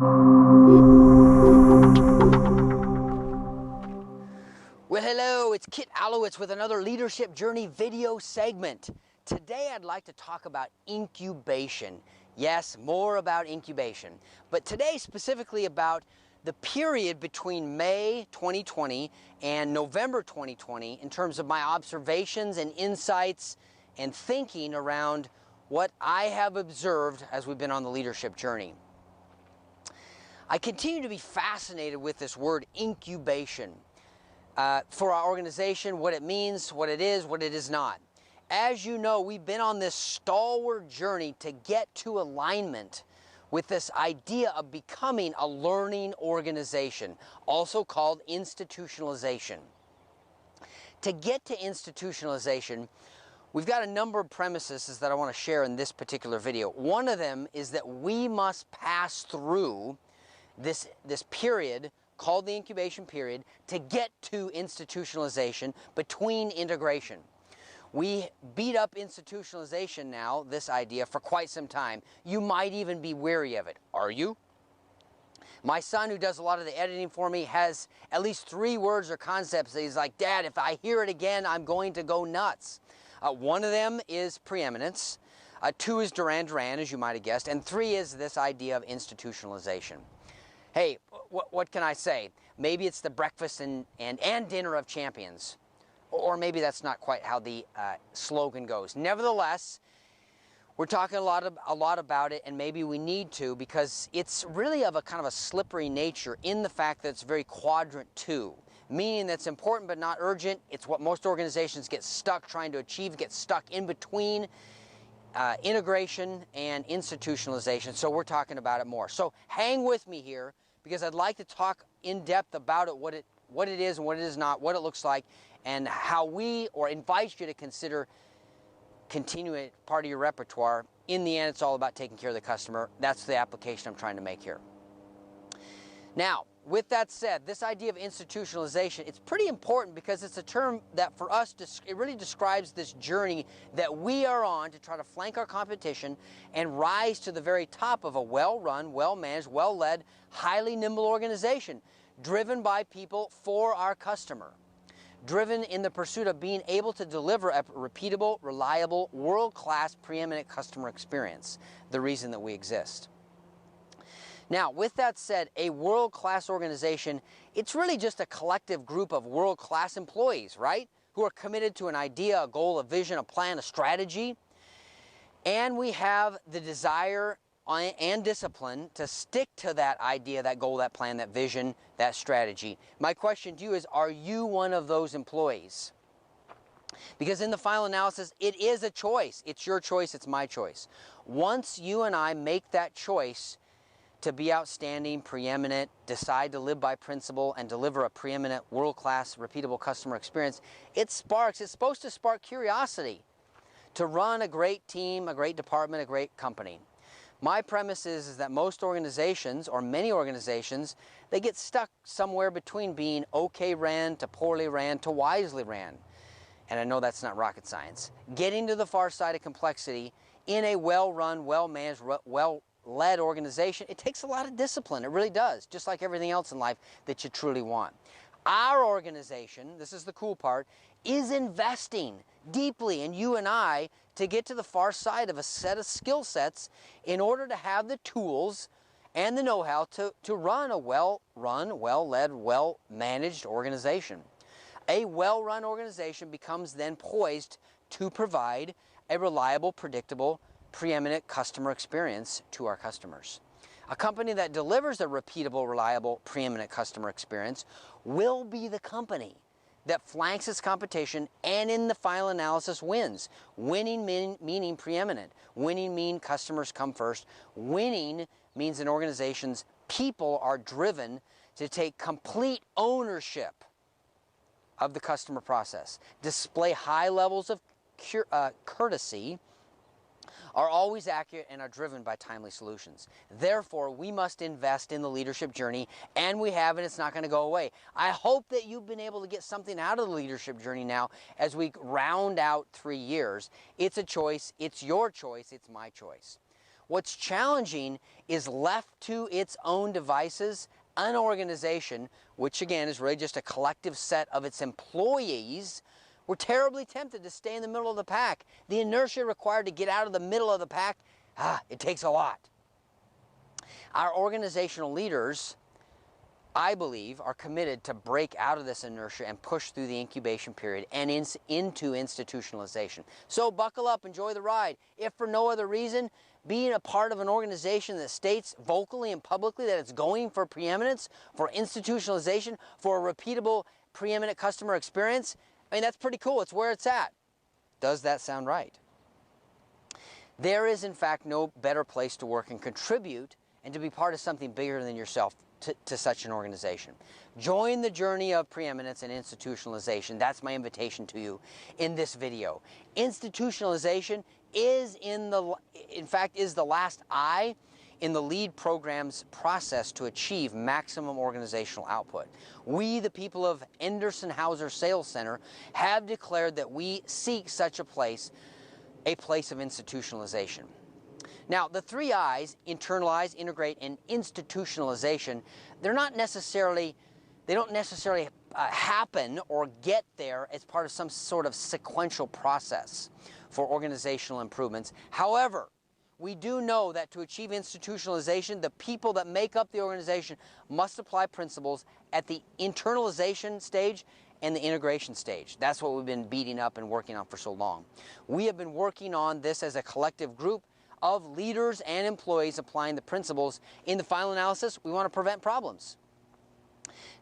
Well, hello, it's Kit Alowitz with another Leadership Journey video segment. Today I'd like to talk about incubation. Yes, more about incubation. But today specifically about the period between May 2020 and November 2020 in terms of my observations and insights and thinking around what I have observed as we've been on the leadership journey. I continue to be fascinated with this word incubation. For our organization, what it means, what it is not. As you know, we've been on this stalwart journey to get to alignment with this idea of becoming a learning organization, also called institutionalization. To get to institutionalization, we've got a number of premises that I want to share in this particular video. One of them is that we must pass through this period called the incubation period to get to institutionalization between integration. We beat up institutionalization now, this idea, for quite some time. You might even be weary of it. Are you? My son, who does a lot of the editing for me, has at least 3 words or concepts that he's like, Dad, if I hear it again, I'm going to go nuts. One of them is preeminence. 2 is Duran Duran, as you might have guessed. And 3 is this idea of institutionalization. Hey, what can I say? Maybe it's the breakfast and dinner of champions. Or maybe that's not quite how the slogan goes. Nevertheless, we're talking a lot about it, and maybe we need to, because it's really of a kind of a slippery nature in the fact that it's very quadrant 2. Meaning that's important but not urgent. It's what most organizations get stuck trying to achieve, get stuck in between integration and institutionalization. So we're talking about it more. So hang with me here, because I'd like to talk in depth about it, what it is and what it is not, what it looks like, and how we, or invite you to consider continuing it part of your repertoire. In the end, it's all about taking care of the customer. That's the application I'm trying to make here. Now, with that said, this idea of institutionalization, it's pretty important because it's a term that for us, it really describes this journey that we are on to try to flank our competition and rise to the very top of a well-run, well-managed, well-led, highly nimble organization, driven by people for our customer, driven in the pursuit of being able to deliver a repeatable, reliable, world-class, preeminent customer experience, the reason that we exist. Now, with that said, a world-class organization, it's really just a collective group of world-class employees, right? Who are committed to an idea, a goal, a vision, a plan, a strategy. And we have the desire and discipline to stick to that idea, that goal, that plan, that vision, that strategy. My question to you is, are you one of those employees? Because in the final analysis, it is a choice. It's your choice, it's my choice. Once you and I make that choice to be outstanding, preeminent, decide to live by principle, and deliver a preeminent, world-class, repeatable customer experience, it's supposed to spark curiosity to run a great team, a great department, a great company. My premise is that most organizations, or many organizations, they get stuck somewhere between being okay ran to poorly ran to wisely ran. And I know that's not rocket science. Getting to the far side of complexity in a well-run, well-managed, well-led organization, it takes a lot of discipline. It really does, just like everything else in life that you truly want. Our organization, this is the cool part, is investing deeply in you and I to get to the far side of a set of skill sets in order to have the tools and the know-how to run a well-run, well-led, well-managed organization. A well-run organization becomes then poised to provide a reliable, predictable, preeminent customer experience to our customers. A company that delivers a repeatable, reliable, preeminent customer experience will be the company that flanks its competition and in the final analysis wins. Winning meaning preeminent. Winning means customers come first. Winning means an organization's people are driven to take complete ownership of the customer process, display high levels of courtesy, are always accurate, and are driven by timely solutions. Therefore, we must invest in the leadership journey, and we have, and it's not going to go away. I hope that you've been able to get something out of the leadership journey now as we round out 3 years. It's a choice. It's your choice. It's my choice. What's challenging is left to its own devices, an organization, which again is really just a collective set of its employees, we're terribly tempted to stay in the middle of the pack. The inertia required to get out of the middle of the pack, it takes a lot. Our organizational leaders, I believe, are committed to break out of this inertia and push through the incubation period and into institutionalization. So buckle up, enjoy the ride. If for no other reason, being a part of an organization that states vocally and publicly that it's going for preeminence, for institutionalization, for a repeatable, preeminent customer experience, I mean, that's pretty cool. It's where it's at. Does that sound right? There is, in fact, no better place to work and contribute and to be part of something bigger than yourself to such an organization. Join the journey of preeminence and institutionalization. That's my invitation to you in this video. Institutionalization is in fact the last I in the LEAD program's process to achieve maximum organizational output. We, the people of Anderson Hauser Sales Center, have declared that we seek such a place of institutionalization. Now, the three I's, internalize, integrate, and institutionalization, they don't necessarily happen or get there as part of some sort of sequential process for organizational improvements. However, we do know that to achieve institutionalization, the people that make up the organization must apply principles at the internalization stage and the integration stage. That's what we've been beating up and working on for so long. We have been working on this as a collective group of leaders and employees applying the principles. In the final analysis, we want to prevent problems.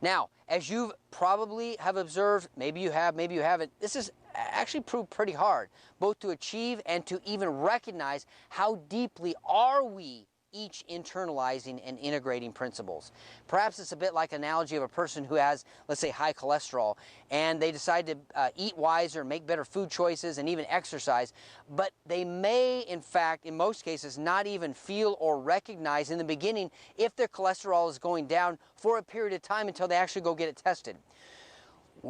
Now, as you probably have observed, maybe you have, maybe you haven't, this has actually proved pretty hard, both to achieve and to even recognize how deeply are we each internalizing and integrating principles. Perhaps it's a bit like an analogy of a person who has, let's say, high cholesterol, and they decide to eat wiser, make better food choices, and even exercise, but they may, in fact, in most cases, not even feel or recognize in the beginning if their cholesterol is going down for a period of time until they actually go get it tested.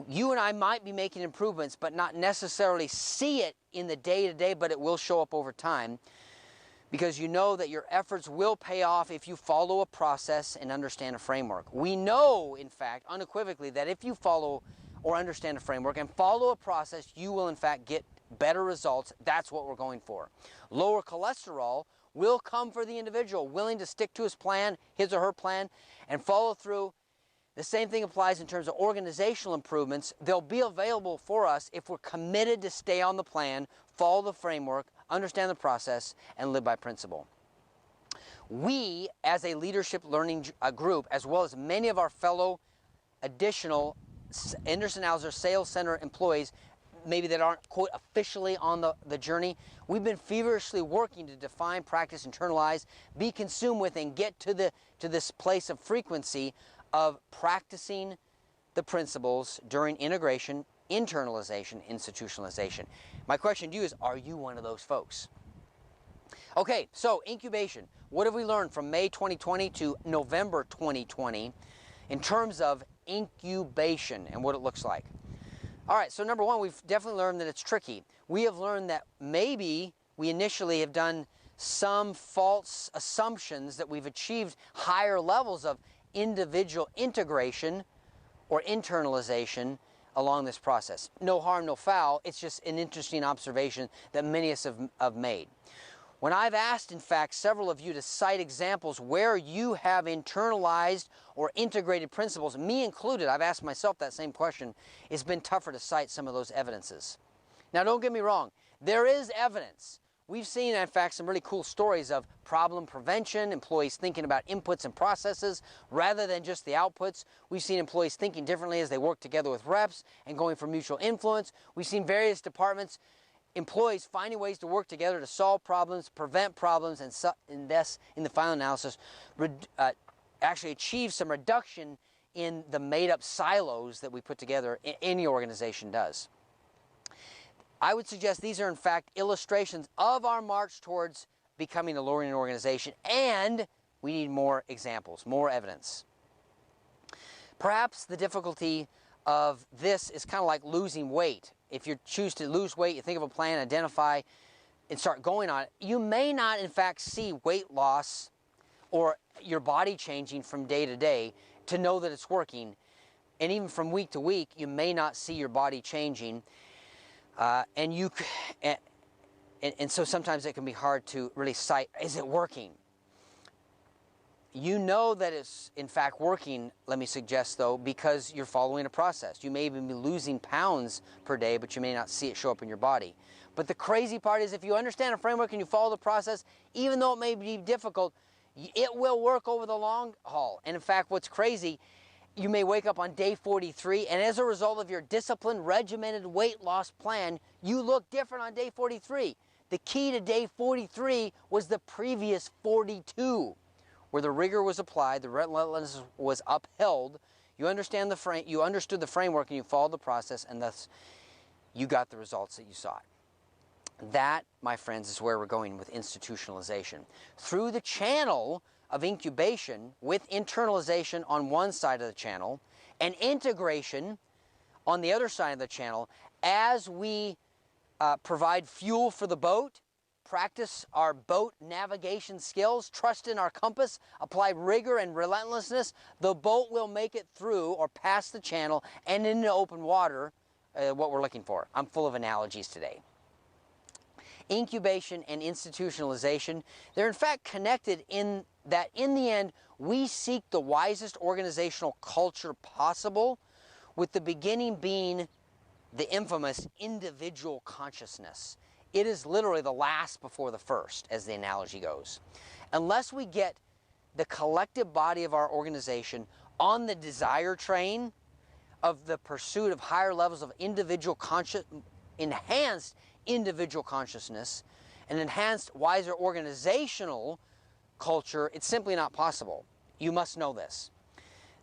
You and I might be making improvements, but not necessarily see it in the day-to-day, but it will show up over time, because you know that your efforts will pay off if you follow a process and understand a framework. We know, in fact, unequivocally, that if you follow or understand a framework and follow a process, you will, in fact, get better results. That's what we're going for. Lower cholesterol will come for the individual willing to stick to his plan, his or her plan, and follow through. The same thing applies in terms of organizational improvements. They'll be available for us if we're committed to stay on the plan, follow the framework, understand the process, and live by principle. We, as a leadership learning group, as well as many of our fellow additional Anderson Hauser Sales Center employees, maybe that aren't, quote, officially on the journey, we've been feverishly working to define, practice, internalize, be consumed with, and get to this place of frequency of practicing the principles during integration, internalization, institutionalization. My question to you is, are you one of those folks? Okay, so incubation. What have we learned from May 2020 to November 2020 in terms of incubation and what it looks like? All right, so number one, we've definitely learned that it's tricky. We have learned that maybe we initially have done some false assumptions that we've achieved higher levels of individual integration or internalization along this process. No harm, no foul. It's just an interesting observation that many of us have made. When I've asked, in fact, several of you to cite examples where you have internalized or integrated principles, me included, I've asked myself that same question, it's been tougher to cite some of those evidences. Now, don't get me wrong. There is evidence. We've seen, in fact, some really cool stories of problem prevention, employees thinking about inputs and processes rather than just the outputs. We've seen employees thinking differently as they work together with reps and going for mutual influence. We've seen various departments, employees finding ways to work together to solve problems, prevent problems, and thus, in the final analysis, actually achieve some reduction in the made-up silos that we put together, any organization does. I would suggest these are, in fact, illustrations of our march towards becoming a learning organization, and we need more examples, more evidence. Perhaps the difficulty of this is kind of like losing weight. If you choose to lose weight, you think of a plan, identify and start going on it, you may not in fact see weight loss or your body changing from day to day to know that it's working. And even from week to week, you may not see your body changing. And so sometimes it can be hard to really cite, is it working? You know that it's in fact working, let me suggest though, because you're following a process. You may even be losing pounds per day, but you may not see it show up in your body. But the crazy part is if you understand a framework and you follow the process, even though it may be difficult, it will work over the long haul. And in fact, what's crazy, you may wake up on day 43, and as a result of your disciplined, regimented weight loss plan, you look different on day 43. The key to day 43 was the previous 42, where the rigor was applied, the relentlessness was upheld. You understood the framework, and you followed the process, and thus you got the results that you sought. That, my friends, is where we're going with institutionalization. Through the channel of incubation, with internalization on one side of the channel and integration on the other side of the channel, as we provide fuel for the boat, practice our boat navigation skills, trust in our compass, apply rigor and relentlessness, the boat will make it through or past the channel and into open water, what we're looking for. I'm full of analogies today. Incubation and institutionalization, they're in fact connected in that in the end, we seek the wisest organizational culture possible, with the beginning being the infamous individual consciousness. It is literally the last before the first, as the analogy goes. Unless we get the collective body of our organization on the desire train of the pursuit of higher levels of enhanced individual consciousness, an enhanced, wiser organizational culture, it's simply not possible. You must know this.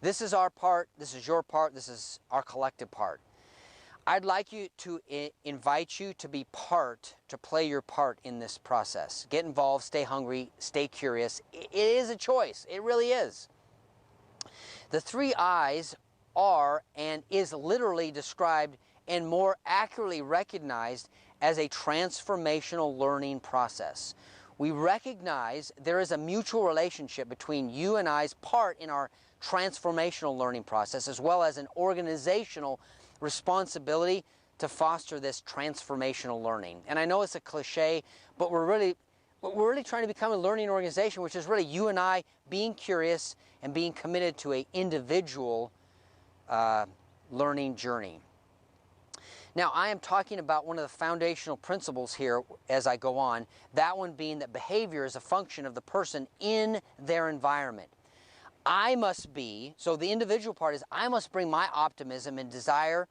This is our part, this is your part, this is our collective part. I'd like you to invite you to be to play your part in this process. Get involved, stay hungry, stay curious. It is a choice, it really is. The 3 I's are and is literally described and more accurately recognized as a transformational learning process. We recognize there is a mutual relationship between you and I's part in our transformational learning process, as well as an organizational responsibility to foster this transformational learning. And I know it's a cliche, but we're really trying to become a learning organization, which is really you and I being curious and being committed to an individual learning journey. Now, I am talking about one of the foundational principles here as I go on, that one being that behavior is a function of the person in their environment. I must be, so the individual part is, I must bring my optimism and desire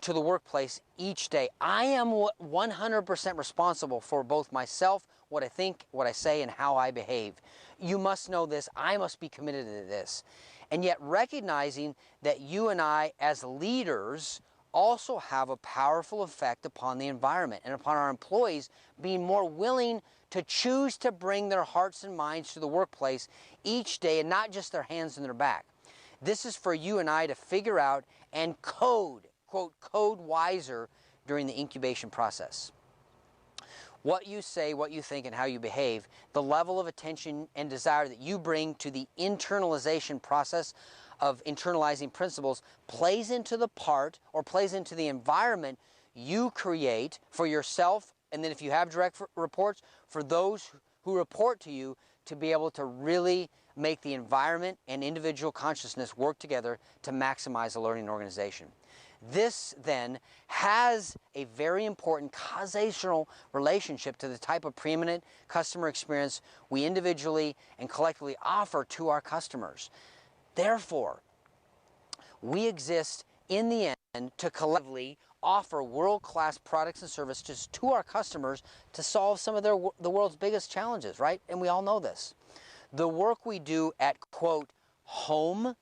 to the workplace each day. I am 100% responsible for both myself, what I think, what I say, and how I behave. You must know this. I must be committed to this. And yet recognizing that you and I as leaders also have a powerful effect upon the environment and upon our employees being more willing to choose to bring their hearts and minds to the workplace each day and not just their hands and their back. This is for you and I to figure out and code, quote, code wiser during the incubation process. What you say, what you think, and how you behave, the level of attention and desire that you bring to the internalization process of internalizing principles plays into the part or plays into the environment you create for yourself, and then if you have direct reports, for those who report to you, to be able to really make the environment and individual consciousness work together to maximize a learning organization. This then has a very important causational relationship to the type of preeminent customer experience we individually and collectively offer to our customers. Therefore, we exist in the end to collectively offer world-class products and services to our customers to solve some of the world's biggest challenges, right? And we all know this. The work we do at, quote, home,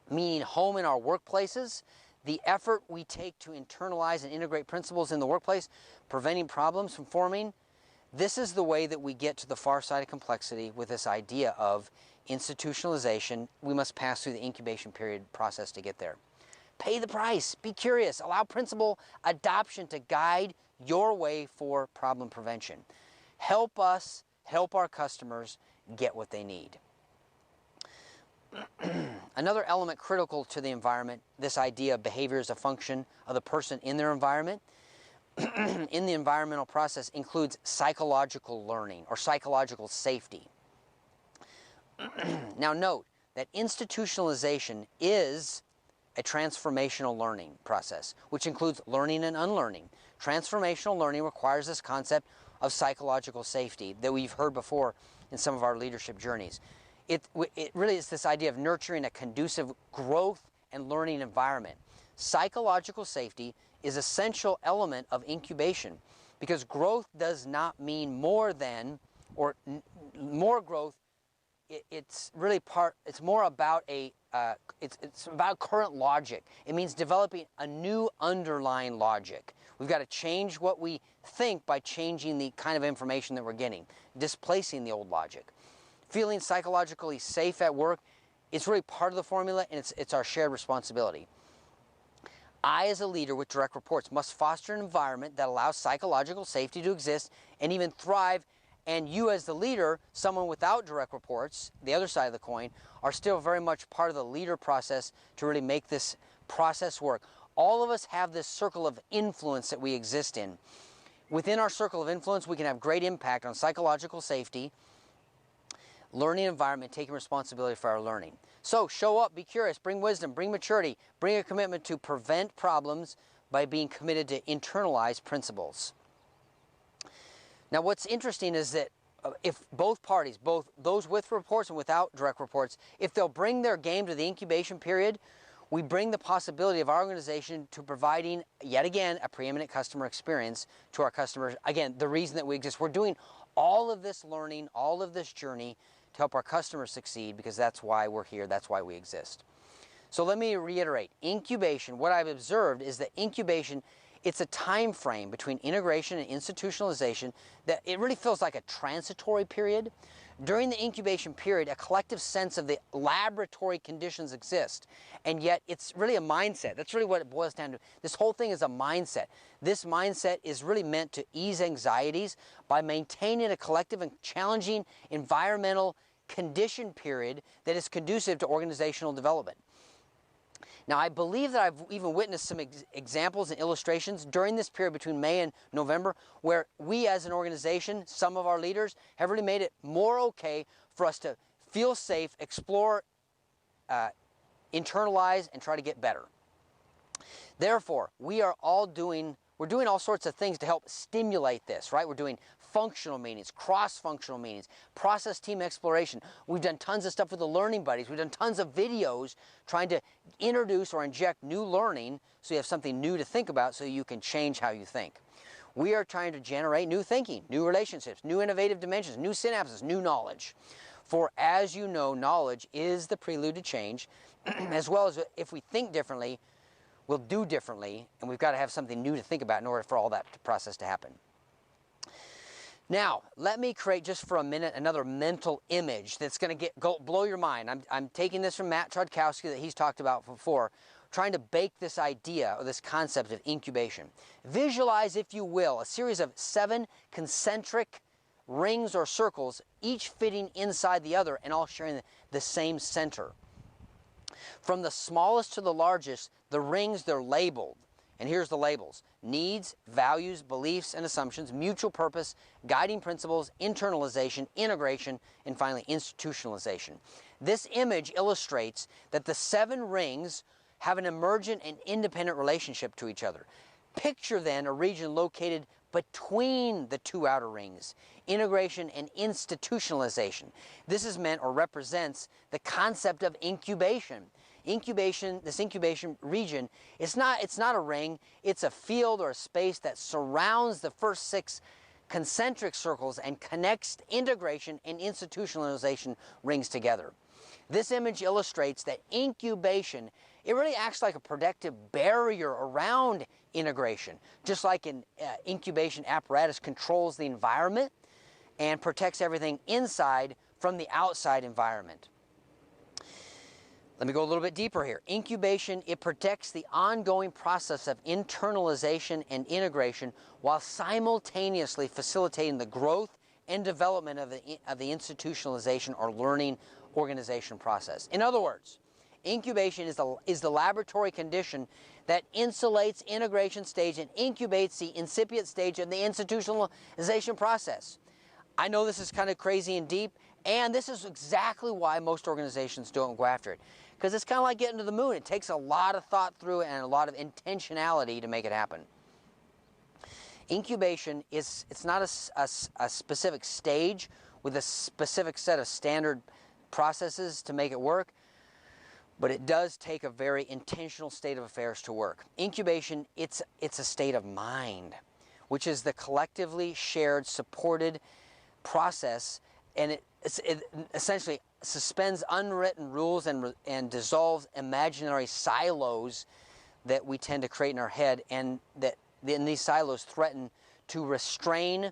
meaning home in our workplaces, the effort we take to internalize and integrate principles in the workplace, preventing problems from forming, this is the way that we get to the far side of complexity with this idea of institutionalization. We must pass through the incubation period process to get there. Pay the price, be curious, allow principle adoption to guide your way for problem prevention. Help us help our customers get what they need. Another element critical to the environment, this idea of behavior as a function of the person in their environment, in the environmental process includes psychological learning or psychological safety. Now note that institutionalization is a transformational learning process, which includes learning and unlearning. Transformational learning requires this concept of psychological safety that we've heard before in some of our leadership journeys. It really is this idea of nurturing a conducive growth and learning environment. Psychological safety is an essential element of incubation because growth does not mean more than, or more growth. It's really it's more about it's about current logic. It means developing a new underlying logic. We've got to change what we think by changing the kind of information that we're getting, displacing the old logic. Feeling psychologically safe at work, it's really part of the formula, and it's our shared responsibility. I, as a leader with direct reports, must foster an environment that allows psychological safety to exist and even thrive. And you, as the leader, someone without direct reports, the other side of the coin, are still very much part of the leader process to really make this process work. All of us have this circle of influence that we exist in. Within our circle of influence, we can have great impact on psychological safety, learning environment, taking responsibility for our learning. So show up, be curious, bring wisdom, bring maturity, bring a commitment to prevent problems by being committed to internalize principles. Now what's interesting is that if both parties, both those with reports and without direct reports, if they'll bring their game to the incubation period, we bring the possibility of our organization to providing, yet again, a preeminent customer experience to our customers. Again, the reason that we exist. We're doing all of this learning, all of this journey to help our customers succeed because that's why we're here, that's why we exist. So let me reiterate, incubation, what I've observed is that incubation, it's a time frame between integration and institutionalization that it really feels like a transitory period. During the incubation period, a collective sense of the laboratory conditions exist, and yet it's really a mindset. That's really what it boils down to. This whole thing is a mindset. This mindset is really meant to ease anxieties by maintaining a collective and challenging environmental condition period that is conducive to organizational development. Now, I believe that I've even witnessed some examples and illustrations during this period between May and November where we as an organization, some of our leaders, have really made it more okay for us to feel safe, explore, internalize, and try to get better. Therefore, we're doing all sorts of things to help stimulate this, right? We're doing functional meetings, cross-functional meetings, process team exploration. We've done tons of stuff with the learning buddies. We've done tons of videos trying to introduce or inject new learning so you have something new to think about so you can change how you think. We are trying to generate new thinking, new relationships, new innovative dimensions, new synapses, new knowledge. For as you know, knowledge is the prelude to change, as well as if we think differently, we'll do differently, and we've got to have something new to think about in order for all that process to happen. Now, let me create just for a minute another mental image that's going to blow your mind. I'm taking this from Matt Trudkowski that he's talked about before, trying to bake this idea or this concept of incubation. Visualize, if you will, a series of 7 concentric rings or circles, each fitting inside the other and all sharing the same center. From the smallest to the largest, the rings, they're labeled. And here's the labels: needs, values, beliefs, and assumptions, mutual purpose, guiding principles, internalization, integration, and finally institutionalization. This image illustrates that the 7 rings have an emergent and independent relationship to each other. Picture then a region located between the 2 outer rings, integration and institutionalization. This is meant or represents the concept of incubation. This incubation region, it's not a ring, it's a field or a space that surrounds the first 6 concentric circles and connects integration and institutionalization rings together. This image illustrates that incubation, it really acts like a protective barrier around integration, just like an incubation apparatus controls the environment and protects everything inside from the outside environment. Let me go a little bit deeper here. Incubation, it protects the ongoing process of internalization and integration while simultaneously facilitating the growth and development of the institutionalization or learning organization process. In other words, incubation is the laboratory condition that insulates integration stage and incubates the incipient stage of the institutionalization process. I know this is kind of crazy and deep, and this is exactly why most organizations don't go after it. Because it's kind of like getting to the moon. It takes a lot of thought through it and a lot of intentionality to make it happen. Incubation it's not a specific stage with a specific set of standard processes to make it work, but it does take a very intentional state of affairs to work. Incubation, it's a state of mind, which is the collectively shared, supported process, and it essentially suspends unwritten rules and dissolves imaginary silos that we tend to create in our head, and that these silos threaten to restrain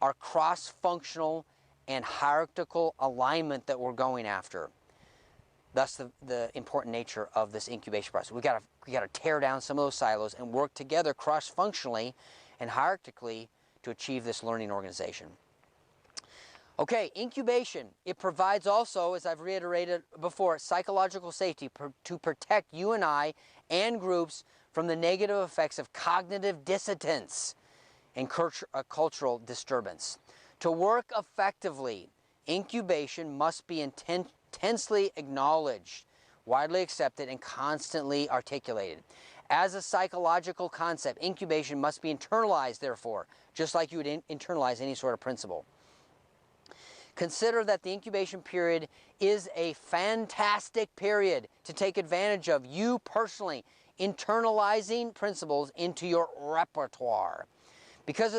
our cross-functional and hierarchical alignment that we're going after. Thus the important nature of this incubation process. We got to tear down some of those silos and work together cross-functionally and hierarchically to achieve this learning organization. Okay, incubation, it provides also, as I've reiterated before, psychological safety to protect you and I and groups from the negative effects of cognitive dissonance and cultural disturbance. To work effectively, incubation must be intensely acknowledged, widely accepted, and constantly articulated. As a psychological concept, incubation must be internalized, therefore, just like you would internalize any sort of principle. Consider that the incubation period is a fantastic period to take advantage of you personally internalizing principles into your repertoire. Because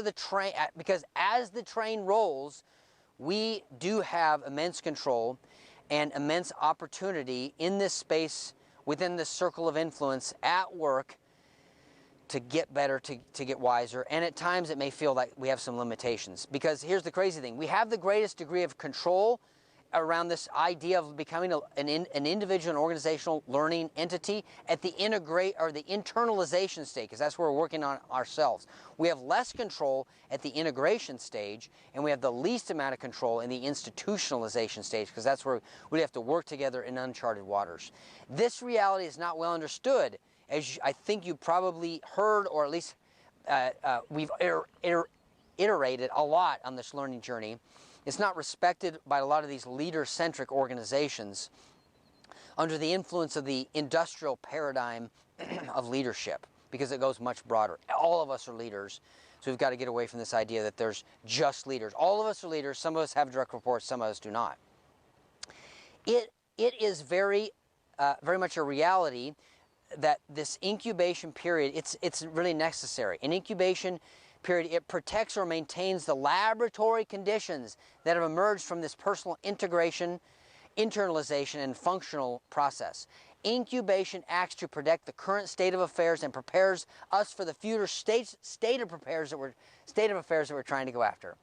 as the train rolls, we do have immense control and immense opportunity in this space within this circle of influence at work to get better, to get wiser, and at times it may feel like we have some limitations. Because here's the crazy thing, we have the greatest degree of control around this idea of becoming an individual and organizational learning entity at the internalization stage, because that's where we're working on ourselves. We have less control at the integration stage, and we have the least amount of control in the institutionalization stage, because that's where we have to work together in uncharted waters. This reality is not well understood, as I think you probably heard, or at least we've iterated a lot on this learning journey. It's not respected by a lot of these leader-centric organizations under the influence of the industrial paradigm of leadership, because it goes much broader. All of us are leaders, so we've got to get away from this idea that there's just leaders. All of us are leaders. Some of us have direct reports, some of us do not. It is very much a reality that this incubation period, it's really necessary. An incubation period, it protects or maintains the laboratory conditions that have emerged from this personal integration, internalization, and functional process. Incubation acts to protect the current state of affairs and prepares us for the future state of affairs that we're trying to go after.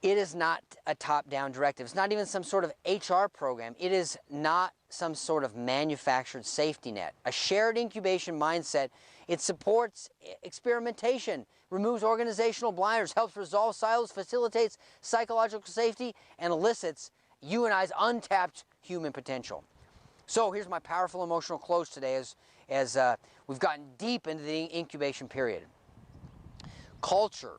It is not a top-down directive. It's not even some sort of HR program. It is not some sort of manufactured safety net. A shared incubation mindset, it supports experimentation, removes organizational blinders, helps resolve silos, facilitates psychological safety, and elicits you and I's untapped human potential. So here's my powerful emotional close today as we've gotten deep into the incubation period. Culture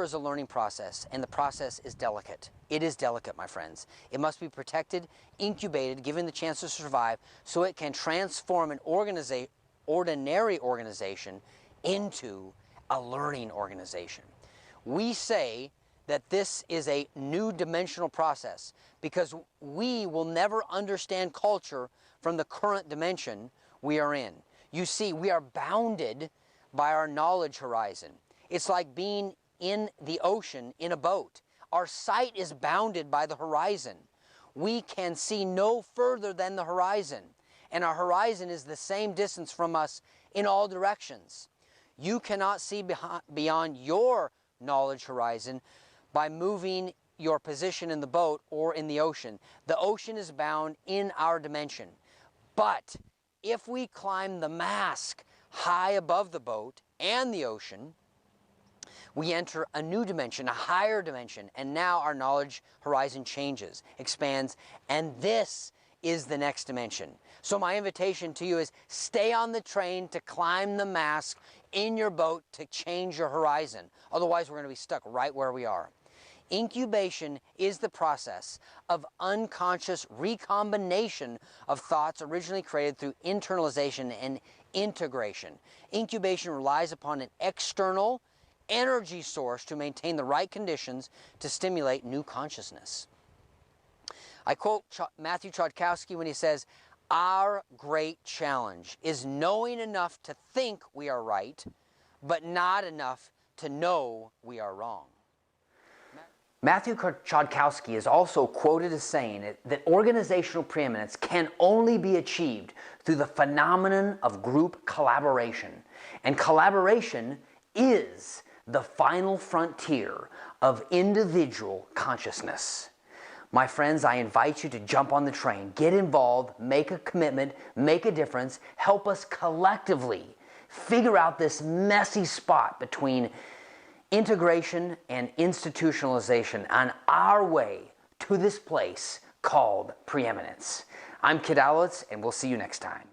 is a learning process, and the process is delicate. It is delicate, my friends. It must be protected, incubated, given the chance to survive, so it can transform an ordinary organization into a learning organization. We say that this is a new dimensional process because we will never understand culture from the current dimension we are in. You see, we are bounded by our knowledge horizon. It's like being in the ocean in a boat. Our sight is bounded by the horizon. We can see no further than the horizon, and our horizon is the same distance from us in all directions. You cannot see beyond your knowledge horizon by moving your position in the boat or in the ocean. The ocean is bound in our dimension. But if we climb the mast high above the boat and the ocean, we enter a new dimension, a higher dimension, and now our knowledge horizon changes, expands, and this is the next dimension. So my invitation to you is stay on the train to climb the mast in your boat to change your horizon. Otherwise, we're going to be stuck right where we are. Incubation is the process of unconscious recombination of thoughts originally created through internalization and integration. Incubation relies upon an external energy source to maintain the right conditions to stimulate new consciousness. I quote Matthew Chodkowski when he says, "Our great challenge is knowing enough to think we are right, but not enough to know we are wrong." Matthew Chodkowski is also quoted as saying that organizational preeminence can only be achieved through the phenomenon of group collaboration. And collaboration is the final frontier of individual consciousness. My friends, I invite you to jump on the train, get involved, make a commitment, make a difference, help us collectively figure out this messy spot between integration and institutionalization on our way to this place called preeminence. I'm Kid Alowitz, and we'll see you next time.